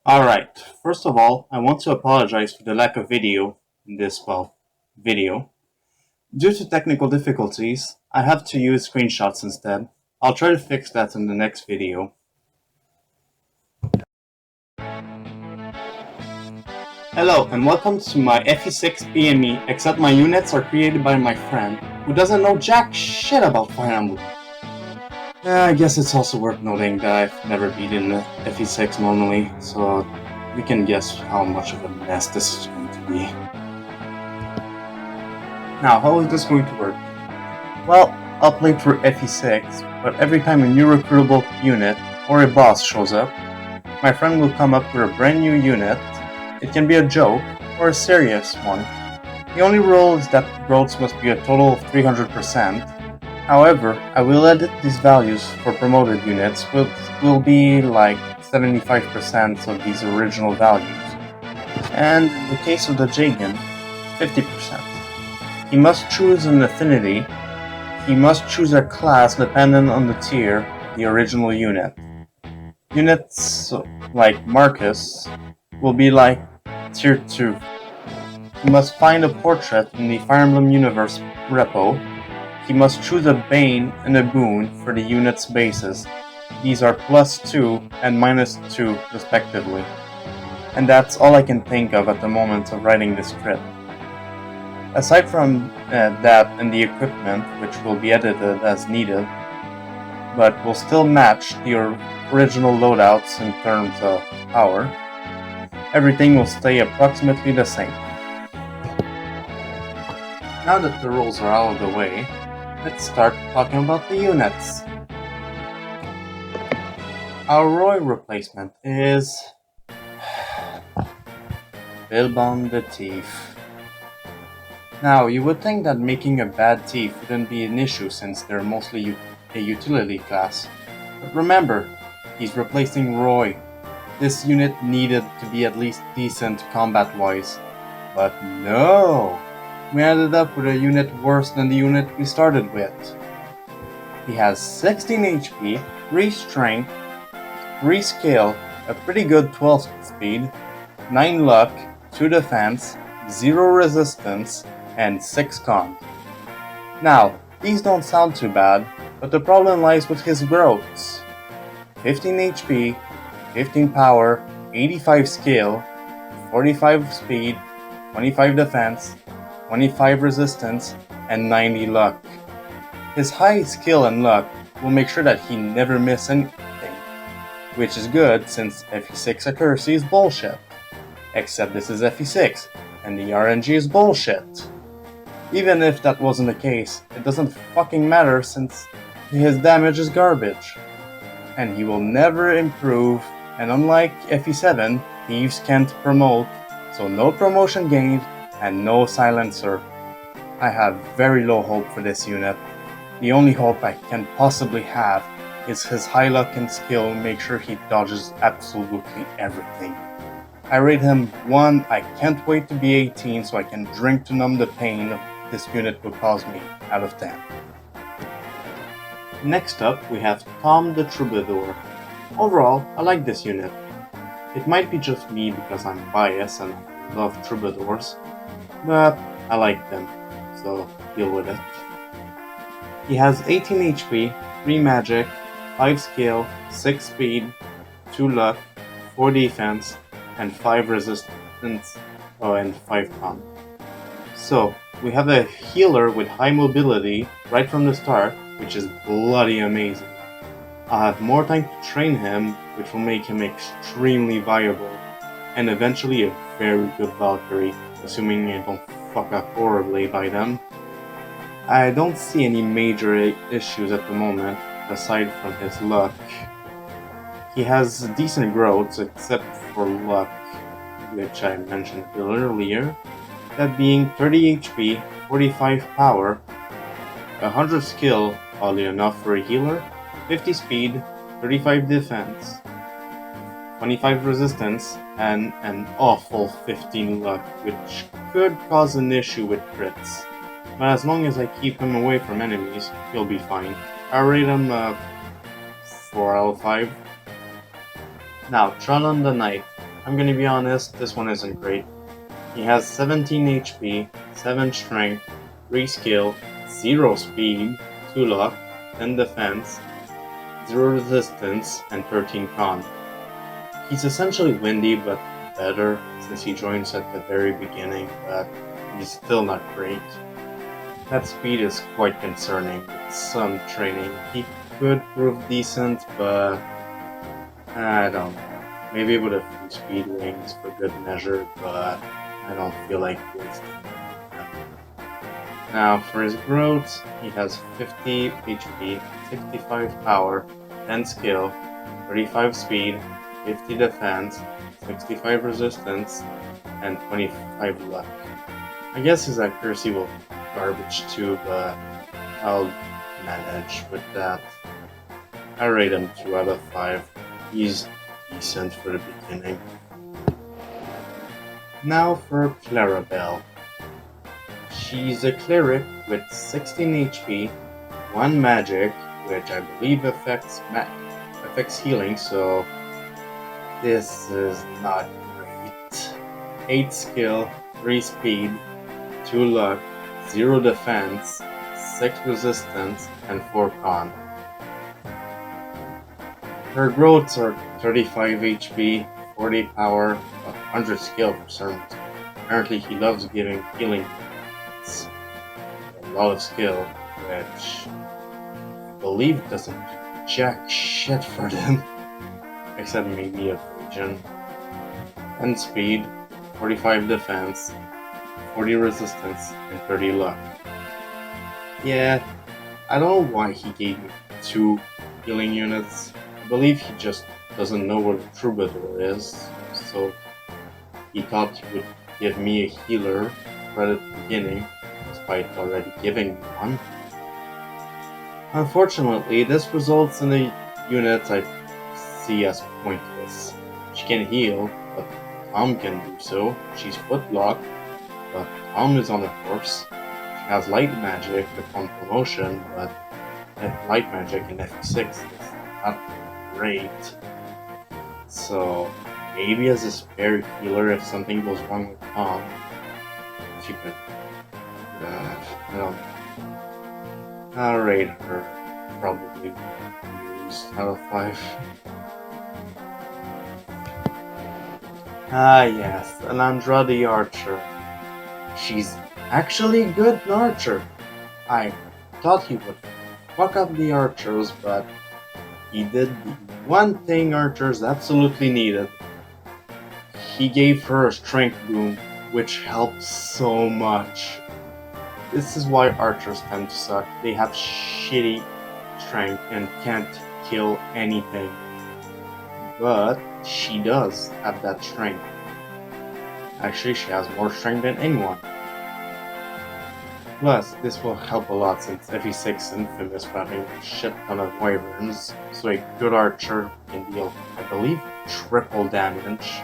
Alright, first of all, I want to apologize for the lack of video in this, video. Due to technical difficulties, I have to use screenshots instead. I'll try to fix that in the next video. Hello, and welcome to my FE6 PME, except my units are created by my friend, who doesn't know jack shit about Fire Emblem. I guess it's also worth noting that I've never beaten FE6 normally, so we can guess how much of a mess this is going to be. Now, how is this going to work? Well, I'll play through FE6, but every time a new recruitable unit or a boss shows up, my friend will come up with a brand new unit. It can be a joke or a serious one. The only rule is that growths must be a total of 300%. However, I will edit these values for promoted units, which will be like 75% of these original values. And in the case of the Jagan, 50%. He must choose an affinity. He must choose a class dependent on the tier of the original unit. Units like Marcus will be like tier 2. He must find a portrait in the Fire Emblem Universe repo. He must choose a Bane and a Boon for the unit's bases. These are +2 and -2 respectively. And that's all I can think of at the moment of writing this script. Aside from that and the equipment, which will be edited as needed, but will still match the original loadouts in terms of power, everything will stay approximately the same. Now that the rules are out of the way, let's start talking about the units. Our Roy replacement is Bilbon the Thief. Now, you would think that making a bad thief wouldn't be an issue since they're mostly a utility class. But remember, he's replacing Roy. This unit needed to be at least decent combat-wise. But no! We ended up with a unit worse than the unit we started with. He has 16 HP, 3 strength, 3 skill, a pretty good 12 speed, 9 luck, 2 defense, 0 resistance, and 6 con. Now, these don't sound too bad, but the problem lies with his growths. 15 HP, 15 power, 85 skill, 45 speed, 25 defense, 25 resistance, and 90 luck. His high skill and luck will make sure that he never misses anything, which is good since FE6 accuracy is bullshit. Except this is FE6, and the RNG is bullshit. Even if that wasn't the case, it doesn't fucking matter since his damage is garbage. And he will never improve, and unlike FE7, thieves can't promote, so no promotion gained, and no silencer. I have very low hope for this unit. The only hope I can possibly have is his high luck and skill make sure he dodges absolutely everything. I rate him 1, I can't wait to be 18 so I can drink to numb the pain this unit would cause me, out of 10. Next up, we have Tom the Troubadour. Overall, I like this unit. It might be just me because I'm biased and I love troubadours, but I like them, so deal with it. He has 18 HP, 3 magic, 5 skill, 6 speed, 2 luck, 4 defense, and 5 resistance, and 5 con. So, we have a healer with high mobility right from the start, which is bloody amazing. I'll have more time to train him, which will make him extremely viable, and eventually a very good Valkyrie, assuming I don't fuck up horribly by then. I don't see any major issues at the moment, aside from his luck. He has decent growths except for luck, which I mentioned earlier, that being 30 HP, 45 power, 100 skill, oddly enough for a healer, 50 speed, 35 defense, 25 resistance, and an awful 15 luck, which could cause an issue with crits. But as long as I keep him away from enemies, he'll be fine. I rate him 4 out of 5. Now, Tron the Knight. I'm gonna be honest, this one isn't great. He has 17 HP, 7 strength, 3 skill, 0 speed, 2 luck, 10 defense, 0 resistance, and 13 con. He's essentially Windy, but better since he joins at the very beginning, but he's still not great. That speed is quite concerning. With some training, he could prove decent, but I don't know. Maybe with a few speed wings for good measure, but I don't feel like wasting them. Now, for his growth, he has 50 HP, 65 power, 10 skill, 35 speed, 50 defense, 65 resistance, and 25 luck. I guess his accuracy will be garbage too, but I'll manage with that. I rate him 2 out of 5. He's decent for the beginning. Now for Clarabelle. She's a cleric with 16 HP, 1 magic, which I believe affects healing, so this is not great. 8 skill, 3 speed, 2 luck, 0 defense, 6 resistance, and 4 con. Her growths are 35 HP, 40 power, 100 skill for some reason. Apparently he loves giving healing. It's a lot of skill, which I believe doesn't do jack shit for them. Except maybe evasion. And speed, 45 defense, 40 resistance, and 30 luck. Yeah, I don't know why he gave me 2 healing units. I believe he just doesn't know what a troubadour is, so he thought he would give me a healer right at the beginning, despite already giving me one. Unfortunately, this results in a unit I see as pointless. She can heal, but Tom can do so. She's footlocked, but Tom is on a horse. She has light magic upon promotion, but light magic in FE6 is not great. So maybe as a spare healer if something goes wrong with Tom, she could. I don't know. I'll rate her probably used out of 5. Ah yes, Alandra the Archer. She's actually a good archer. I thought he would fuck up the archers, but he did the one thing archers absolutely needed. He gave her a strength boom, which helps so much. This is why archers tend to suck. They have shitty strength and can't kill anything. But she does have that strength. Actually, she has more strength than anyone. Plus, this will help a lot since FE6 is infamous for having a shit ton of wyverns, so a good archer can deal, I believe, triple damage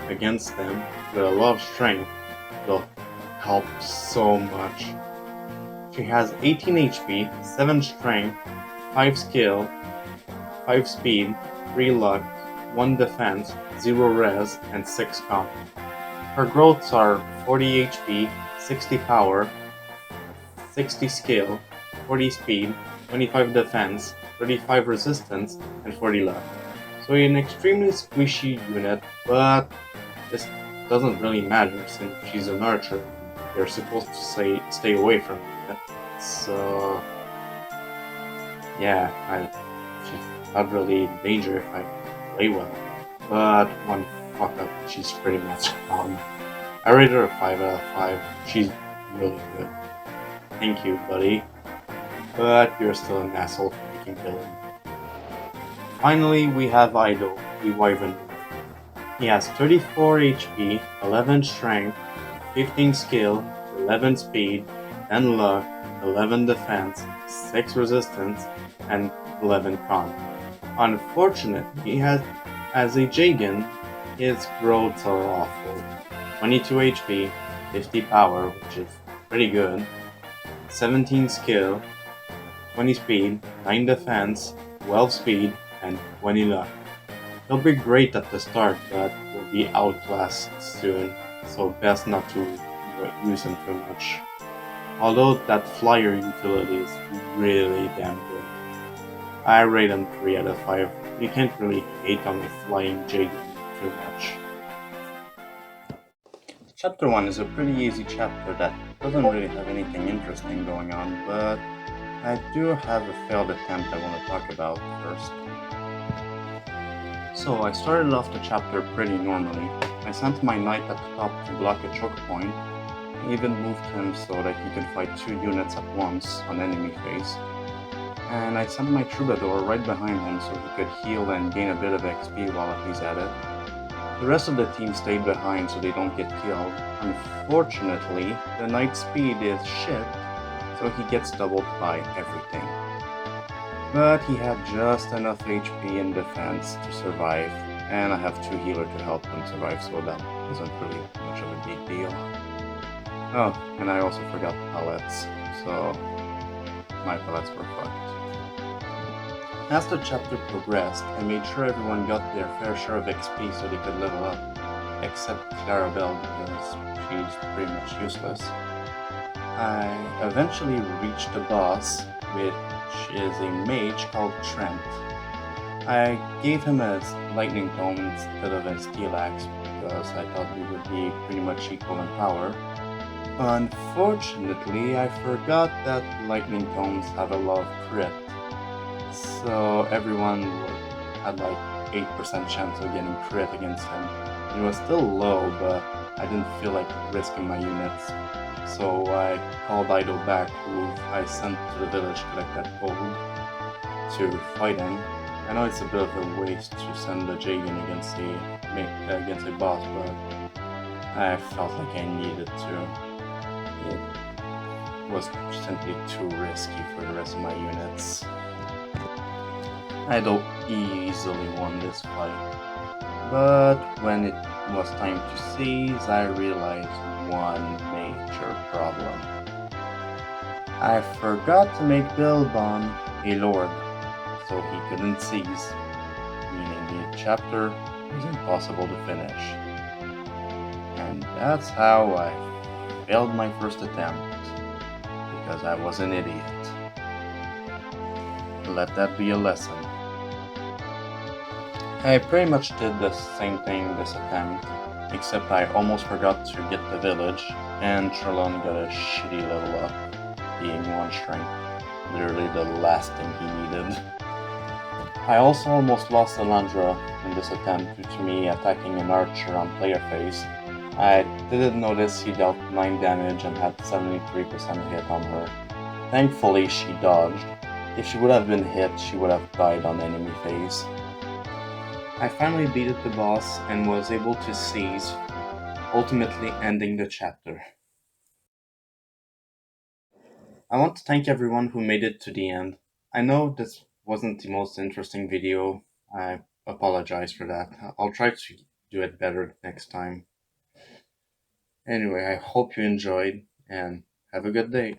against them with a lot of strength. Will help so much. She has 18 HP, 7 strength, 5 skill, 5 speed, 3 luck, 1 defense, 0 res, and 6 comp. Her growths are 40 HP, 60 power, 60 skill, 40 speed, 25 defense, 35 resistance, and 40 luck. So an extremely squishy unit, but this doesn't really matter since she's an archer. You're supposed to stay away from it. So yeah, she's not really in danger if I play well. But one fuck up, she's pretty much gone. I rate her a 5 out of 5. She's really good. Thank you, buddy. But you're still an asshole for making villain. Finally, we have Idol, the wyvern. He has 34 HP, 11 strength, 15 skill, 11 speed, 10 luck, 11 defense, 6 resistance, and 11 con. Unfortunately, as a Jagan, his growths are awful. 22 HP, 50 power, which is pretty good, 17 skill, 20 speed, 9 defense, 12 speed, and 20 luck. They'll be great at the start, but will be outclassed soon, so best not to use them too much. Although that flyer utility is really damn good. I rate him 3 out of 5. You can't really hate on the flying jade too much. Chapter 1 is a pretty easy chapter that doesn't really have anything interesting going on, but I do have a failed attempt I want to talk about first. So I started off the chapter pretty normally. I sent my knight at the top to block a choke point. I even moved him so that he could fight 2 units at once on enemy phase. And I sent my troubadour right behind him so he could heal and gain a bit of XP while he's at it. The rest of the team stayed behind so they don't get killed. Unfortunately, the knight's speed is shit, so he gets doubled by everything. But he had just enough HP and defense to survive, and I have 2 healers to help him survive, so that isn't really much of a big deal. Oh, and I also forgot pallets, so my pallets were fucked. As the chapter progressed, I made sure everyone got their fair share of XP so they could level up, except Clarabelle because she's pretty much useless. I eventually reached the boss, which is a mage called Trent. I gave him a lightning tome instead of a steel axe because I thought we would be pretty much equal in power. Unfortunately, I forgot that lightning tomes have a lot of crit, so everyone had like 8% chance of getting crit against him. It was still low, but I didn't feel like risking my units. So I called Ido back, who I sent to the village to collect that gold to fight him. I know it's a bit of a waste to send a Jagan against a boss, but I felt like I needed to. It was simply too risky for the rest of my units. Ido easily won this fight, but when it was time to seize, I realized one major problem. I forgot to make Bilbon a lord, so he couldn't seize, meaning the chapter was impossible to finish. And that's how I failed my first attempt, because I was an idiot. Let that be a lesson. I pretty much did the same thing this attempt, except I almost forgot to get the village, and Trelon got a shitty level up, being 1 strength, literally the last thing he needed. I also almost lost Alandra in this attempt due to me attacking an archer on player phase. I didn't notice he dealt 9 damage and had 73% hit on her. Thankfully she dodged. If she would have been hit, she would have died on enemy phase. I finally beat the boss and was able to seize, ultimately ending the chapter. I want to thank everyone who made it to the end. I know this wasn't the most interesting video. I apologize for that. I'll try to do it better next time. Anyway, I hope you enjoyed and have a good day.